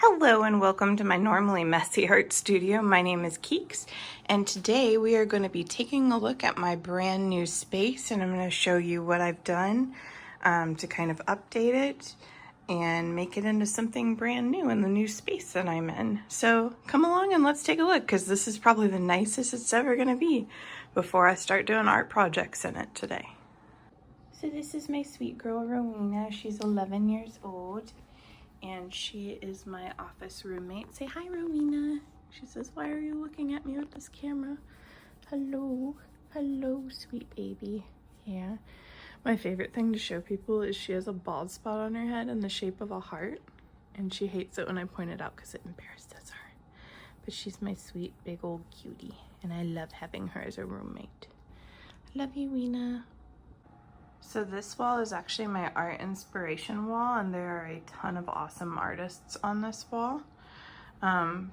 Hello and welcome to my normally messy art studio. My name is Keeks and today we are going to be taking a look at my brand new space, and I'm going to show you what I've done to kind of update it and make it into something brand new in the new space that I'm in. So come along and let's take a look, because this is probably the nicest it's ever going to be before I start doing art projects in it today. So this is my sweet girl Rowena. She's 11 years old. And she is my office roommate. Say hi, Rowena. She says, why are you looking at me with this camera? Hello. Hello, sweet baby. Yeah. My favorite thing to show people is she has a bald spot on her head in the shape of a heart. And she hates it when I point it out because it embarrasses her. But she's my sweet big old cutie. And I love having her as a roommate. Love you, Weena. So this wall is actually my art inspiration wall, and there are a ton of awesome artists on this wall.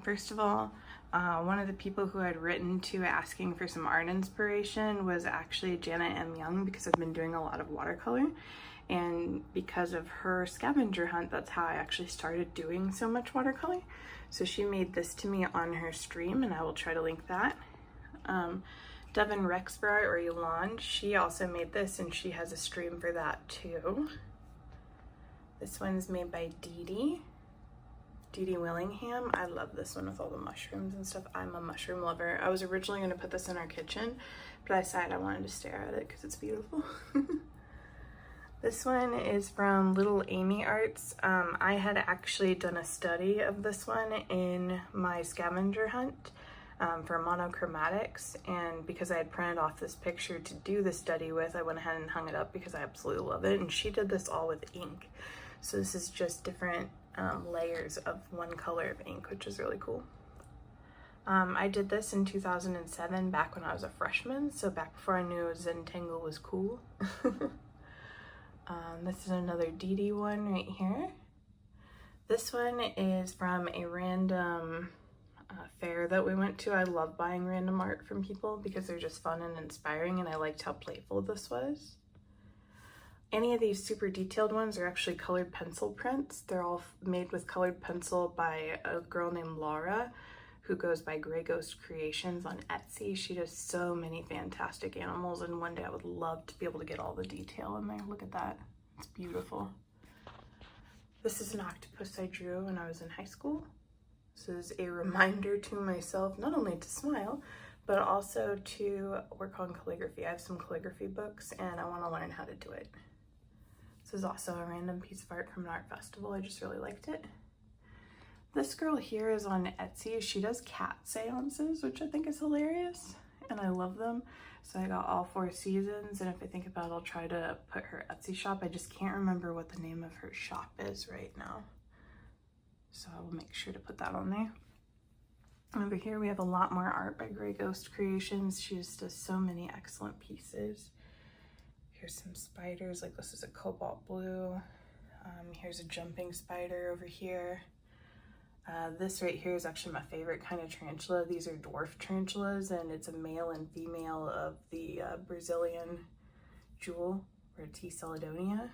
First of all, one of the people who I'd written to asking for some art inspiration was actually Janet M. Young, because I've been doing a lot of watercolor, and because of her scavenger hunt, that's how I actually started doing so much watercolor. So she made this to me on her stream, and I will try to link that. Devin Rexborough, or Yolande, she also made this, and she has a stream for that too. This one's made by Dee Dee Willingham. I love this one with all the mushrooms and stuff. I'm a mushroom lover. I was originally going to put this in our kitchen, but I decided I wanted to stare at it because it's beautiful. This one is from Little Amy Arts. I had actually done a study of this one in my scavenger hunt for monochromatics, and because I had printed off this picture to do the study with, I went ahead and hung it up because I absolutely love it. And she did this all with ink, so this is just different layers of one color of ink, which is really cool. I did this in 2007, back when I was a freshman, so back before I knew Zentangle was cool. This is another Dee Dee one right here. This one is from a random fair that we went to. I love buying random art from people because they're just fun and inspiring, and I liked how playful this was. Any of these super detailed ones are actually colored pencil prints. They're all made with colored pencil by a girl named Laura, who goes by Gray Ghost Creations on Etsy. She does so many fantastic animals, and one day I would love to be able to get all the detail in there. Look at that. It's beautiful. This is an octopus I drew when I was in high school. This is a reminder to myself not only to smile, but also to work on calligraphy. I have some calligraphy books and I want to learn how to do it. This is also a random piece of art from an art festival. I just really liked it. This girl here is on Etsy. She does cat seances, which I think is hilarious, and I love them. So I got all 4 seasons, and if I think about it, I'll try to put her Etsy shop. I just can't remember what the name of her shop is right now. So I will make sure to put that on there. Over here we have a lot more art by Gray Ghost Creations. She just does so many excellent pieces. Here's some spiders, like this is a cobalt blue. Here's a jumping spider over here. This right here is actually my favorite kind of tarantula. These are dwarf tarantulas, and it's a male and female of the Brazilian jewel, or T. Celedonia.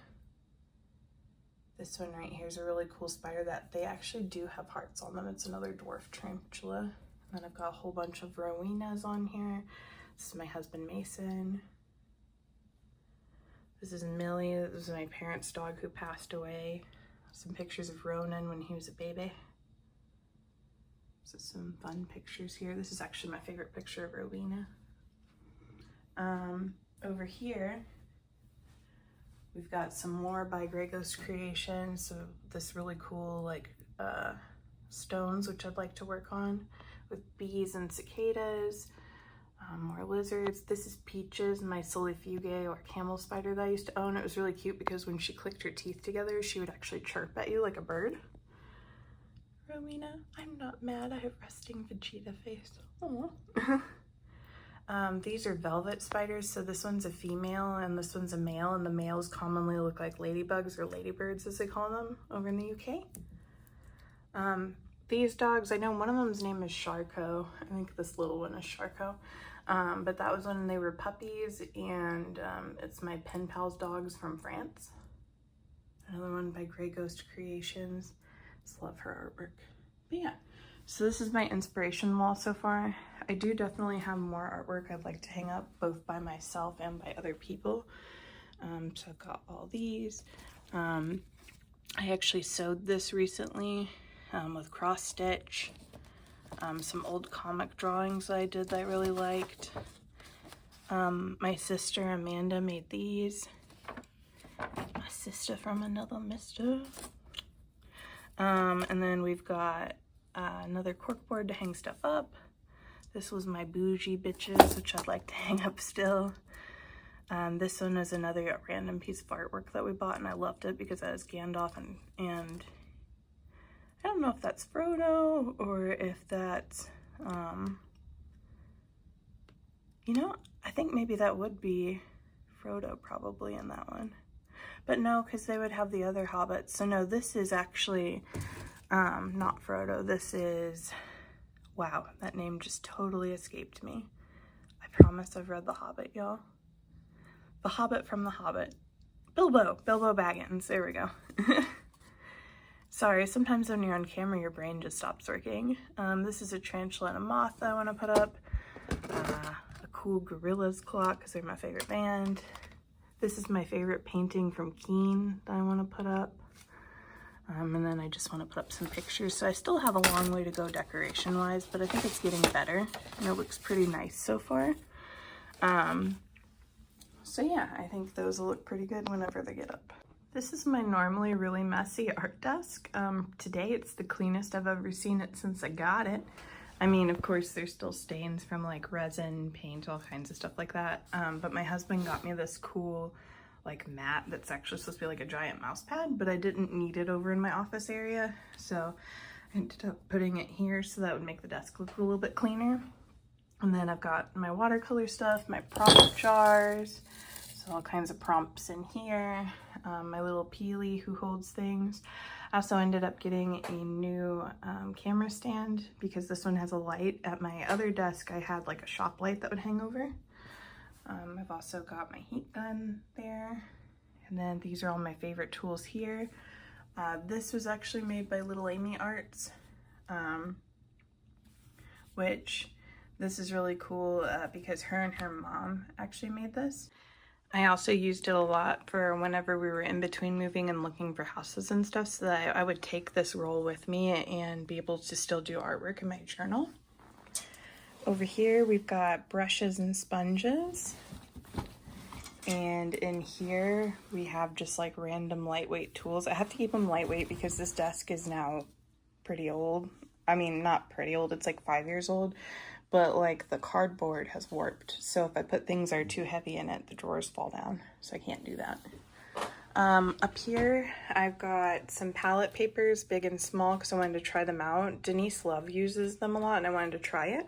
This one right here is a really cool spider that they actually do have hearts on them. It's another dwarf tarantula. And then I've got a whole bunch of Rowenas on here. This is my husband Mason. This is Millie. This is my parents' dog who passed away. Some pictures of Ronan when he was a baby. So some fun pictures here. This is actually my favorite picture of Rowena. Over here, we've got some more by Gray Ghost Creations. So this really cool like stones, which I'd like to work on, with bees and cicadas, more lizards. This is Peaches, my solifugae or camel spider that I used to own. It was really cute because when she clicked her teeth together, she would actually chirp at you like a bird. Rowena, I'm not mad. I have resting Vegeta face. Aww. These are velvet spiders. So this one's a female and this one's a male, and the males commonly look like ladybugs or ladybirds as they call them over in the UK. These dogs, I know one of them's name is Charcot. I think this little one is Charcot. But that was when they were puppies, and it's my pen pal's dogs from France. Another one by Gray Ghost Creations. Just love her artwork. But yeah, so this is my inspiration wall so far. I do definitely have more artwork I'd like to hang up, both by myself and by other people. So I've got all these. I actually sewed this recently with cross stitch. Some old comic drawings that I did that I really liked. My sister Amanda made these. My sister from another mister. And then we've got another corkboard to hang stuff up. This was my bougie bitches, which I'd like to hang up still. This one is another random piece of artwork that we bought, and I loved it because that is Gandalf, and I don't know if that's Frodo or if that's, you know, I think maybe that would be Frodo probably in that one. But no, because they would have the other hobbits. So no, this is actually not Frodo. This is, wow, that name just totally escaped me. I promise I've read The Hobbit, y'all. The Hobbit from The Hobbit. Bilbo Baggins, there we go. Sorry, sometimes when you're on camera, your brain just stops working. This is a tarantula and a moth that I want to put up. A cool Gorillaz clock, because they're my favorite band. This is my favorite painting from Keane that I want to put up. And then I just want to put up some pictures. So I still have a long way to go decoration-wise, but I think it's getting better. And it looks pretty nice so far. So yeah, I think those will look pretty good whenever they get up. This is my normally really messy art desk. Today it's the cleanest I've ever seen it since I got it. I mean, of course, there's still stains from like resin, paint, all kinds of stuff like that. But my husband got me this cool like mat that's actually supposed to be like a giant mouse pad, but I didn't need it over in my office area. So I ended up putting it here so that would make the desk look a little bit cleaner. And then I've got my watercolor stuff, my prompt jars, so all kinds of prompts in here. My little Peely who holds things. I also ended up getting a new camera stand because this one has a light. At my other desk, I had like a shop light that would hang over. I've also got my heat gun there. And then these are all my favorite tools here. This was actually made by Little Amy Arts, which this is really cool because her and her mom actually made this. I also used it a lot for whenever we were in between moving and looking for houses and stuff, so that I would take this roll with me and be able to still do artwork in my journal. Over here we've got brushes and sponges. And in here we have just like random lightweight tools. I have to keep them lightweight because this desk is now pretty old. I mean, not pretty old, it's like 5 years old. But like the cardboard has warped, so if I put things that are too heavy in it, the drawers fall down, so I can't do that. Up here I've got some palette papers, big and small, because I wanted to try them out. Denise Love uses them a lot and I wanted to try it.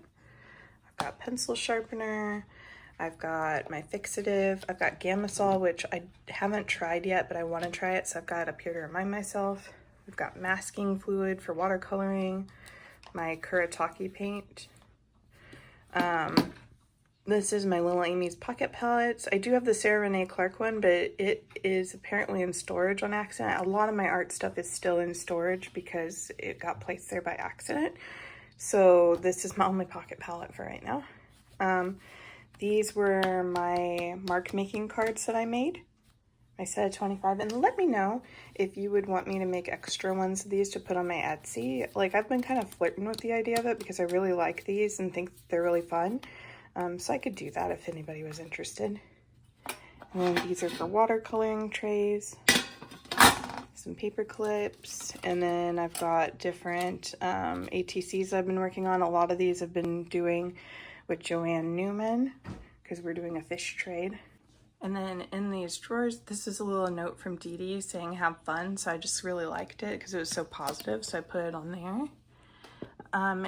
I've got pencil sharpener, I've got my fixative, I've got Gamasol, which I haven't tried yet, but I want to try it, so I've got it up here to remind myself. We've got masking fluid for watercoloring, my Kuretake paint. This is my Little Amy's pocket palettes. I do have the Sarah Renee Clark one, but it is apparently in storage on accident. A lot of my art stuff is still in storage because it got placed there by accident. So this is my only pocket palette for right now. These were my mark making cards that I made. I set a 25, and let me know if you would want me to make extra ones of these to put on my Etsy. Like, I've been kind of flirting with the idea of it because I really like these and think they're really fun. So I could do that if anybody was interested. And then these are for watercoloring trays, some paper clips, and then I've got different ATCs I've been working on. A lot of these I've been doing with Joanne Newman because we're doing a fish trade. And then in these drawers, this is a little note from Dee Dee saying have fun. So I just really liked it because it was so positive. So I put it on there.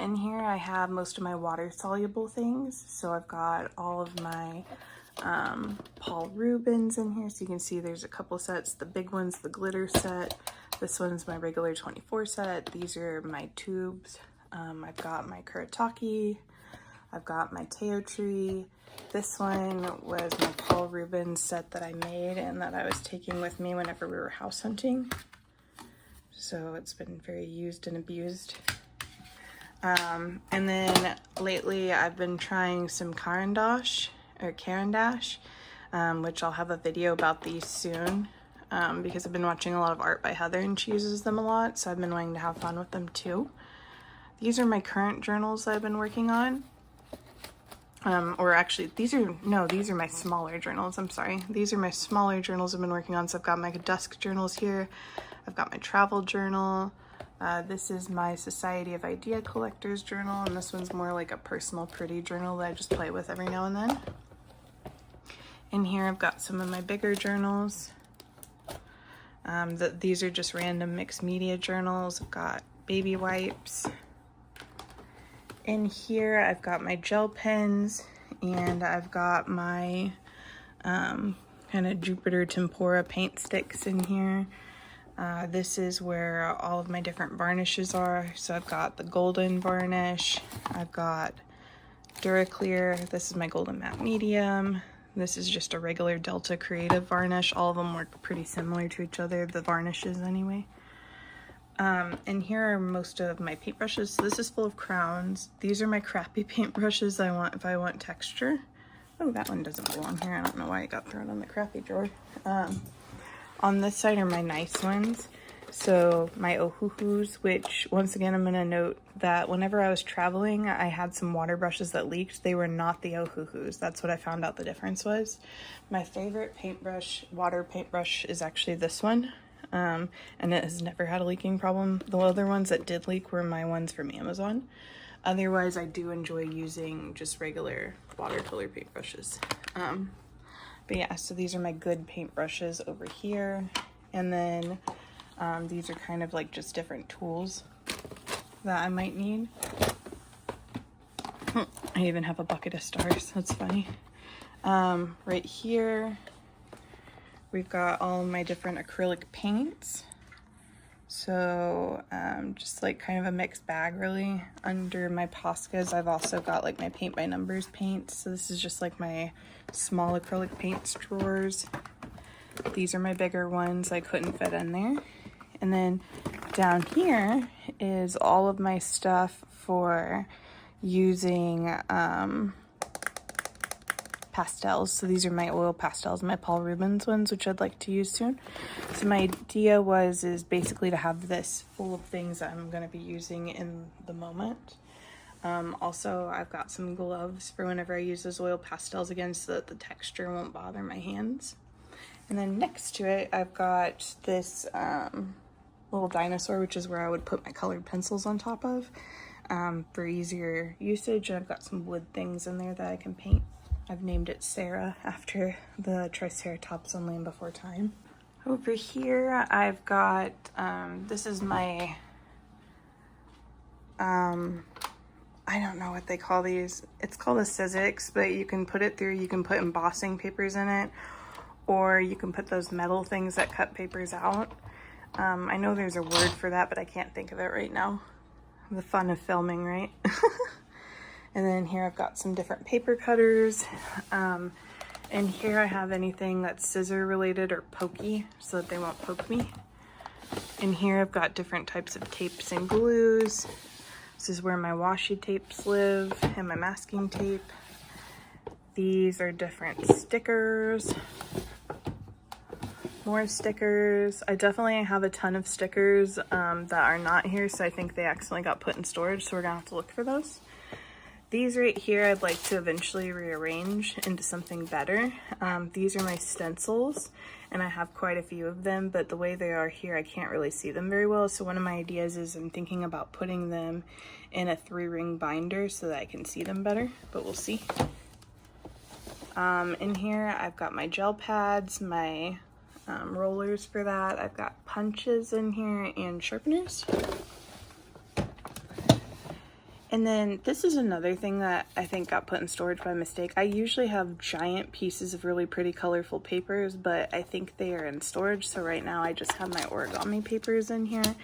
In here I have most of my water soluble things. So I've got all of my Paul Rubens in here. So you can see there's a couple sets. The big one's the glitter set. This one's my regular 24 set. These are my tubes. I've got my Kuretake. I've got my Teo tree. This one was my Paul Rubens set that I made and that I was taking with me whenever we were house hunting. so it's been very used and abused. And then lately I've been trying some Caran d'Ache, which I'll have a video about these soon, because I've been watching a lot of art by Heather and she uses them a lot, so I've been wanting to have fun with them too. These are my current journals that I've been working on. Or actually, these are my smaller journals, I'm sorry. These are my smaller journals I've been working on. So I've got my desk journals here. I've got my travel journal. This is my Society of Idea Collectors journal, and this one's more like a personal pretty journal that I just play with every now and then. In here I've got some of my bigger journals. These are just random mixed media journals. I've got baby wipes. In here I've got my gel pens, and I've got my kind of Jupiter Tempera paint sticks in here. This is where all of my different varnishes are. So I've got the golden varnish, I've got Duraclear, this is my golden matte medium, this is just a regular Delta Creative varnish. All of them work pretty similar to each other, the varnishes anyway. And here are most of my paintbrushes. So this is full of crowns. These are my crappy paintbrushes I want if I want texture. Oh, that one doesn't belong here. I don't know why it got thrown in the crappy drawer. On this side are my nice ones. So my Ohuhus, which once again, I'm gonna note that whenever I was traveling, I had some water brushes that leaked. They were not the Ohuhus. That's what I found out the difference was. My favorite paintbrush, water paintbrush, is actually this one. And it has never had a leaking problem. The other ones that did leak were my ones from Amazon. Otherwise, I do enjoy using just regular watercolor paintbrushes. But yeah, so these are my good paintbrushes over here. And then these are kind of like just different tools that I might need. I even have a bucket of stars, that's funny. Right here, we've got all my different acrylic paints. So just like kind of a mixed bag really. Under my Poscas, I've also got like my paint by numbers paints. So this is just like my small acrylic paints drawers. These are my bigger ones I couldn't fit in there. And then down here is all of my stuff for using pastels. So these are my oil pastels, my Paul Rubens ones, which I'd like to use soon. So my idea is basically to have this full of things that I'm going to be using in the moment. Also, I've got some gloves for whenever I use those oil pastels again, so that the texture won't bother my hands. And then next to it, I've got this little dinosaur, which is where I would put my colored pencils on top of for easier usage. And I've got some wood things in there that I can paint. I've named it Sarah after the Triceratops on Land Before Time. Over here, I've got, this is my, I don't know what they call these. It's called a Sizzix, but you can put it through, you can put embossing papers in it, or you can put those metal things that cut papers out. I know there's a word for that, but I can't think of it right now. The fun of filming, right? And then here I've got some different paper cutters. And here I have anything that's scissor related or pokey so that they won't poke me. And here I've got different types of tapes and glues. This is where my washi tapes live and my masking tape. These are different stickers. More stickers. I definitely have a ton of stickers that are not here, so I think they accidentally got put in storage, so we're gonna have to look for those. These right here I'd like to eventually rearrange into something better. These are my stencils, and I have quite a few of them, but the way they are here I can't really see them very well, so one of my ideas is I'm thinking about putting them in a 3-ring binder so that I can see them better, but we'll see. In here I've got my gel pads, my rollers for that. I've got punches in here and sharpeners. And then this is another thing that I think got put in storage by mistake. I usually have giant pieces of really pretty colorful papers, but I think they are in storage. So right now I just have my origami papers in here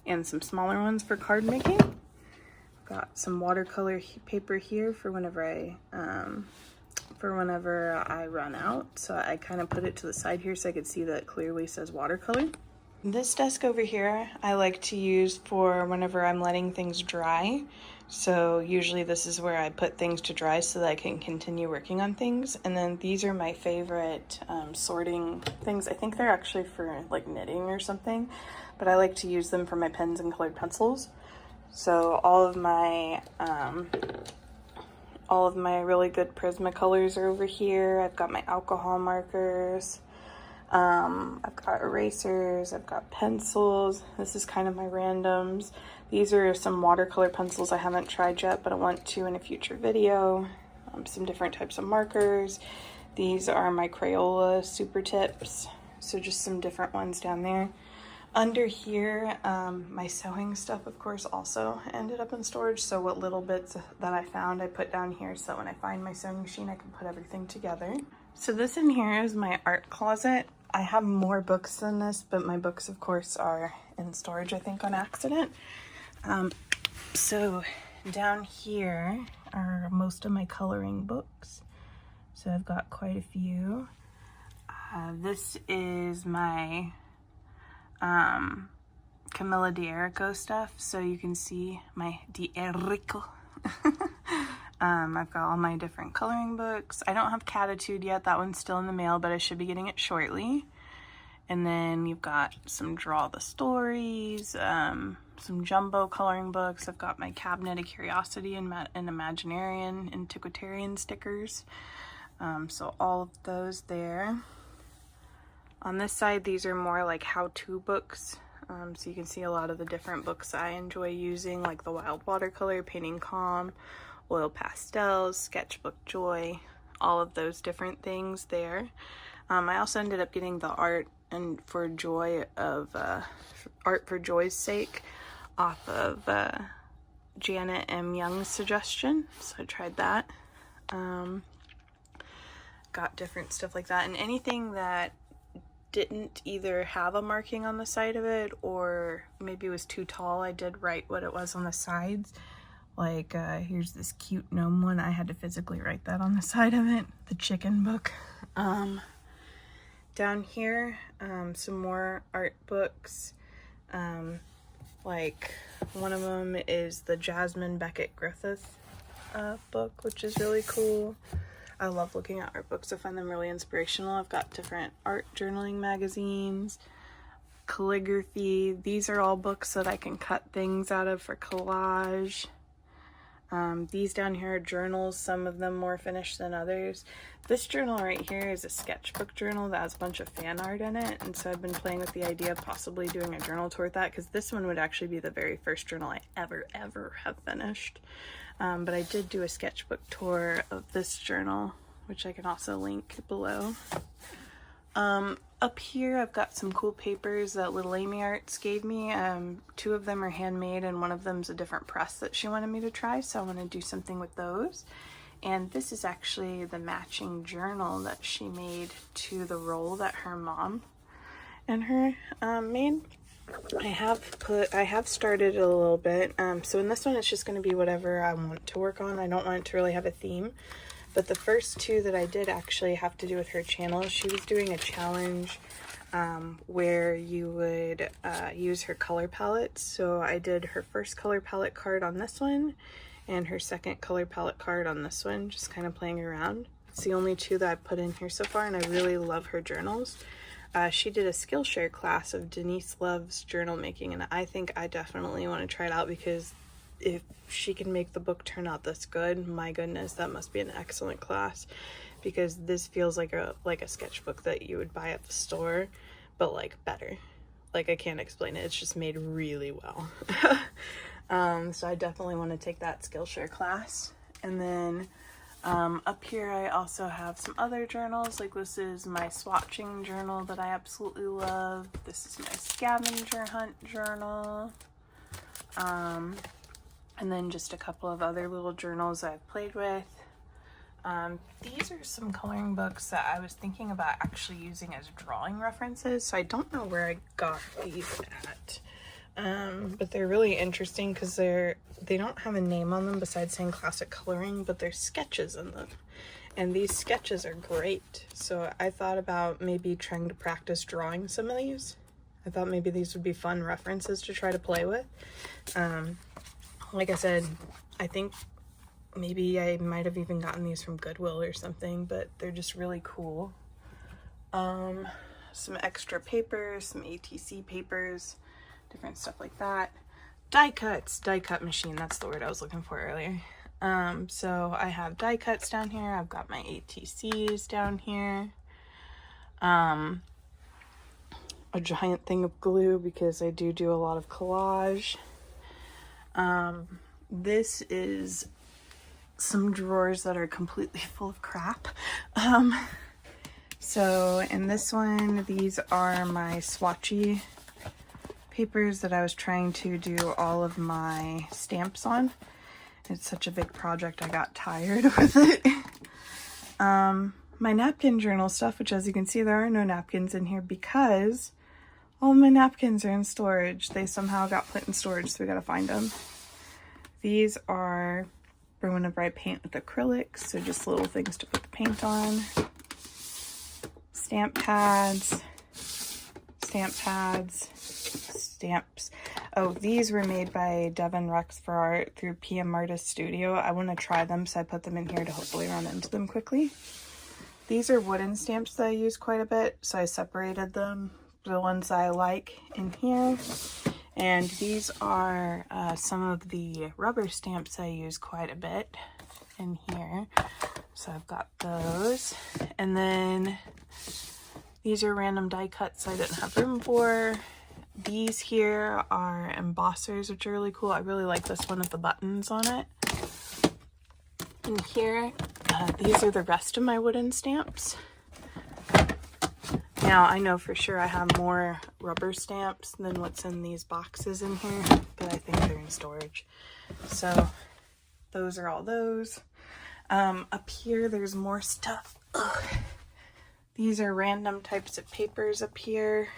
and some smaller ones for card making. Got some watercolor paper here for whenever I run out. So I kind of put it to the side here so I could see that it clearly says watercolor. This desk over here I like to use for whenever I'm letting things dry. So usually this is where I put things to dry so that I can continue working on things. And then these are my favorite sorting things. I think they're actually for like knitting or something, but I like to use them for my pens and colored pencils. So all of my really good Prismacolors are over here. I've got my alcohol markers. I've got erasers, I've got pencils. This is kind of my randoms. These are some watercolor pencils I haven't tried yet, but I want to in a future video. Some different types of markers. These are my Crayola super tips. So just some different ones down there. Under here, my sewing stuff, of course, also ended up in storage. So what little bits that I found, I put down here so that when I find my sewing machine, I can put everything together. So this in here is my art closet. I have more books than this, but my books, of course, are in storage, I think, on accident. So down here are most of my coloring books. So I've got quite a few. This is my Camilla D'Erico stuff, so you can see my D'Erico. I've got all my different coloring books. I don't have Catitude yet, that one's still in the mail, but I should be getting it shortly. And then you've got some Draw the Stories, some jumbo coloring books. I've got my Cabinet of Curiosity and Imaginarian, Antiquitarian stickers. So all of those there. On this side, these are more like how-to books. So you can see a lot of the different books I enjoy using, like the Wild Watercolor, Painting Calm, Oil Pastels, Sketchbook Joy, all of those different things there. I also ended up getting the Art for Joy's Sake off of Janet M. Young's suggestion, so I tried that. Got different stuff like that, and anything that didn't either have a marking on the side of it or maybe it was too tall, I did write what it was on the sides. Like here's this cute gnome one. I had to physically write that on the side of it. The chicken book. Down here, some more art books. Like one of them is the Jasmine Beckett Griffith book, which is really cool. I love looking at art books. I find them really inspirational. I've got different art journaling magazines, calligraphy. These are all books that I can cut things out of for collage. These down here are journals, some of them more finished than others. This journal right here is a sketchbook journal that has a bunch of fan art in it, and so I've been playing with the idea of possibly doing a journal tour with that, because this one would actually be the very first journal I ever have finished. But I did do a sketchbook tour of this journal, which I can also link below. Up here I've got some cool papers that Little Amy Arts gave me. 2 of them are handmade and one of them's a different press that she wanted me to try, so I want to do something with those. And this is actually the matching journal that she made to the roll that her mom and her made. I have started a little bit. So in this one it's just going to be whatever I want to work on. I don't want it to really have a theme. But the first 2 that I did actually have to do with her channel. She was doing a challenge where you would use her color palettes. So I did her first color palette card on this one and her second color palette card on this one, just kind of playing around. It's the only 2 that I've put in here so far, and I really love her journals. She did a Skillshare class of Denise Love's journal making, and I think I definitely want to try it out, because if she can make the book turn out this good, my goodness, that must be an excellent class, because this feels like a sketchbook that you would buy at the store, but like better. Like, I can't explain it. It's just made really well. So I definitely want to take that Skillshare class. And then up here I also have some other journals. Like, this is my swatching journal that I absolutely love. This is my scavenger hunt journal. And then just a couple of other little journals that I've played with. These are some coloring books that I was thinking about actually using as drawing references. So I don't know where I got these at. But they're really interesting because they don't have a name on them besides saying classic coloring, but there's sketches in them. And these sketches are great. So I thought about maybe trying to practice drawing some of these. I thought maybe these would be fun references to try to play with. Like I said, I think maybe I might have even gotten these from Goodwill or something, but they're just really cool. Some extra papers, some ATC papers, different stuff like that. Die cut machine, that's the word I was looking for earlier. So I have die cuts down here, I've got my ATCs down here. A giant thing of glue because I do a lot of collage. This is some drawers that are completely full of crap. So in this one, these are my swatchy papers that I was trying to do all of my stamps on. It's such a big project, I got tired with it. My napkin journal stuff, which as you can see, there are no napkins in here because all my napkins are in storage. They somehow got put in storage, so we gotta find them. These are Berwin and Bright paint with acrylics, so just little things to put the paint on. Stamp pads, stamps. Oh, these were made by Devin Rex for Art through PM Artist Studio. I want to try them, so I put them in here to hopefully run into them quickly. These are wooden stamps that I use quite a bit, so I separated them, the ones I like, in here. And these are some of the rubber stamps I use quite a bit in here. So I've got those. And then these are random die cuts I didn't have room for. These here are embossers, which are really cool. I really like this one with the buttons on it. And here, these are the rest of my wooden stamps. Now, I know for sure I have more rubber stamps than what's in these boxes in here, but I think they're in storage. So those are all those. Up here, there's more stuff. Ugh. These are random types of papers up here.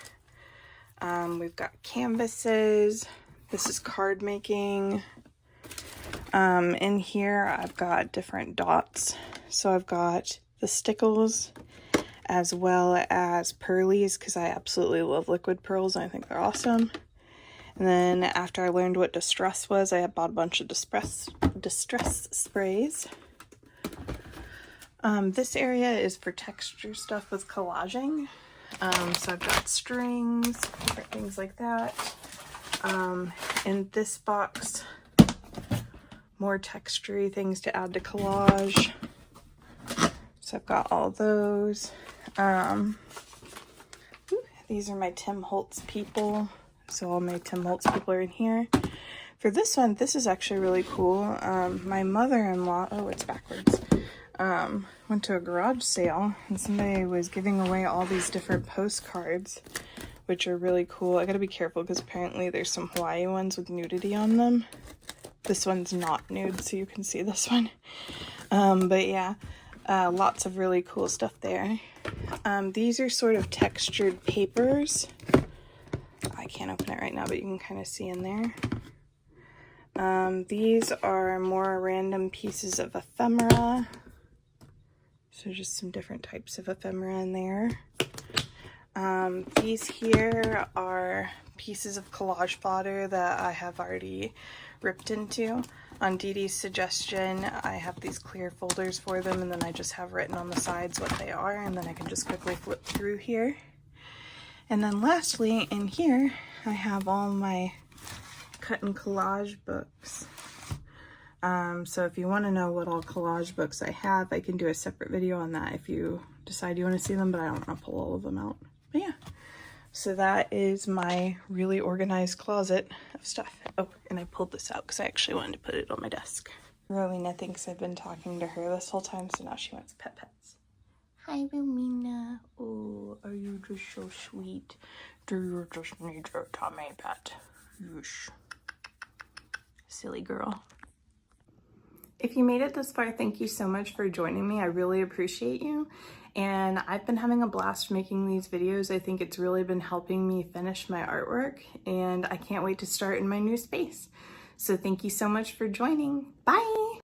We've got canvases. This is card making. In here, I've got different dots. So I've got the stickles as well as pearlies because I absolutely love liquid pearls and I think they're awesome. And then after I learned what distress was, I bought a bunch of distress sprays. This area is for texture stuff with collaging. So I've got strings, different things like that. In this box, more textury things to add to collage. So I've got all those. These are my Tim Holtz people. So all my Tim Holtz people are in here. For this one, this is actually really cool. My mother-in-law, oh, it's backwards, went to a garage sale and somebody was giving away all these different postcards, which are really cool. I gotta be careful because apparently there's some Hawaii ones with nudity on them. This one's not nude, so you can see this one. But yeah, lots of really cool stuff there. These are sort of textured papers. I can't open it right now, but you can kind of see in there. These are more random pieces of ephemera. So just some different types of ephemera in there. These here are pieces of collage fodder that I have already ripped into. On Dee Dee's suggestion, I have these clear folders for them, and then I just have written on the sides what they are, and then I can just quickly flip through here. And then lastly, in here, I have all my cut and collage books. So if you want to know what all collage books I have, I can do a separate video on that if you decide you want to see them, but I don't want to pull all of them out. But yeah, so that is my really organized closet of stuff. Oh, and I pulled this out because I actually wanted to put it on my desk. Rowena thinks I've been talking to her this whole time, so now she wants pets. Hi, Rowena. Oh, are you just so sweet? Do you just need your tummy pet? Yeesh. Silly girl. If you made it this far, thank you so much for joining me. I really appreciate you. And I've been having a blast making these videos. I think it's really been helping me finish my artwork, and I can't wait to start in my new space. So thank you so much for joining. Bye!